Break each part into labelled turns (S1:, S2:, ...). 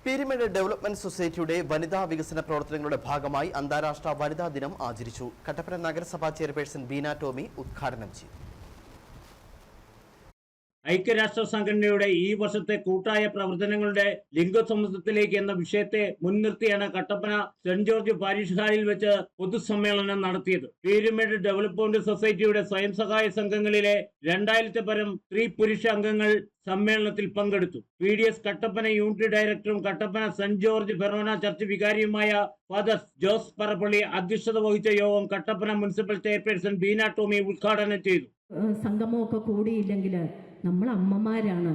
S1: Peermade development സൊസൈറ്റിയുടെ വനിതാ വികസന പ്രവർത്തനങ്ങളുടെ ഭാഗമായി അന്താരാഷ്ട്ര വനിതാ ദിനം ആചരിച്ചു. കട്ടപ്പന നഗരസഭാ ചെയർപേഴ്സൺ ബീന ടോമി ഉദ്ഘാടനം ചെയ്തു.
S2: ഐക്യരാഷ്ട്ര സംഘടനയുടെ ഈ വർഷത്തെ കൂട്ടായ പ്രവർത്തനങ്ങളുടെ ലിംഗസമത്വത്തിലേക്ക് എന്ന വിഷയത്തെ മുൻനിർത്തിയാണ് കട്ടപ്പന സെന്റ് ജോർജ് പാരിഷ് ഹാളിൽ വെച്ച് പൊതുസമ്മേളനം നടത്തിയത്. പീരിമേഡ് ഡെവലപ്മെന്റ് സൊസൈറ്റിയുടെ സ്വയം സഹായ സംഘങ്ങളിലെ 2000 പരം സ്ത്രീ പുരുഷ അംഗങ്ങൾ സമ്മേളനത്തിൽ പങ്കെടുത്തു. PDS കട്ടപ്പന യൂണിറ്റ് ഡയറക്ടറും Kattappana Saint George forane church വികാരിയുമായ ഫാദർ ജോസ് പറപ്പള്ളി അധ്യക്ഷത വഹിച്ച യോഗം കട്ടപ്പന മുനിസിപ്പൽ ചെയർപേഴ്സൺ ബീന ടോമി ഉദ്ഘാടനം ചെയ്തു.
S3: സംഗമമൊക്കെ കൂടിയില്ലെങ്കിൽ നമ്മൾ അമ്മമാരാണ്,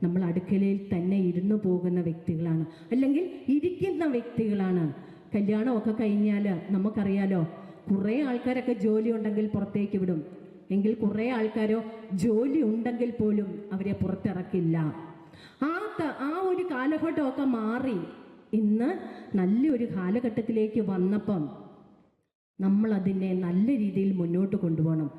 S3: നമ്മൾ അടുക്കളയിൽ തന്നെ ഇരുന്നു പോകുന്ന വ്യക്തികളാണ്, അല്ലെങ്കിൽ ഇരിക്കുന്ന വ്യക്തികളാണ്. കല്യാണമൊക്കെ കഴിഞ്ഞാൽ നമുക്കറിയാലോ, കുറേ ആൾക്കാരൊക്കെ ജോലി ഉണ്ടെങ്കിൽ പുറത്തേക്ക് വിടും, എങ്കിൽ കുറേ ആൾക്കാരോ ജോലി ഉണ്ടെങ്കിൽ പോലും അവരെ പുറത്തിറക്കില്ല. ആ ഒരു കാലഘട്ടമൊക്കെ മാറി ഇന്ന് നല്ലൊരു കാലഘട്ടത്തിലേക്ക് വന്നപ്പം നമ്മളതിനെ നല്ല രീതിയിൽ മുന്നോട്ട് കൊണ്ടുപോകണം.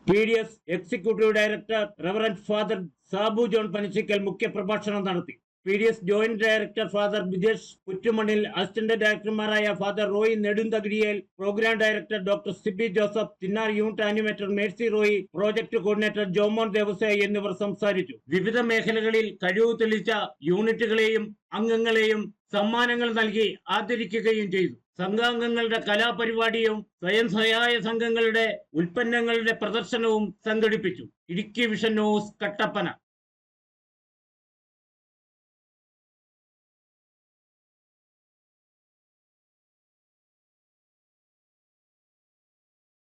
S2: PDS executive director reverend father Sabu John Panachickal മുഖ്യപ്രഭാഷണം നടത്തി. PDS joint director father Bijesh Kuttumanil, assistant ഡയറക്ടർമാരായ father Roy Nedunthakiriyel, programme director doctor Sibi Joseph, Chinnar unit animator Mercy Roy, project coordinator Jomon Devasia എന്നിവർ സംസാരിച്ചു. വിവിധ മേഖലകളിൽ കഴിവ് തെളിയിച്ച യൂണിറ്റുകളെയും അംഗങ്ങളെയും സമ്മാനങ്ങൾ നൽകി ആദരിക്കുകയും ചെയ്തു. സംഘാംഗങ്ങളുടെ കലാപരിപാടിയും സ്വയം സഹായ സംഘങ്ങളുടെ ഉൽപ്പന്നങ്ങളുടെ പ്രദർശനവും സംഘടിപ്പിച്ചു. Idukki vision news, Kattappana.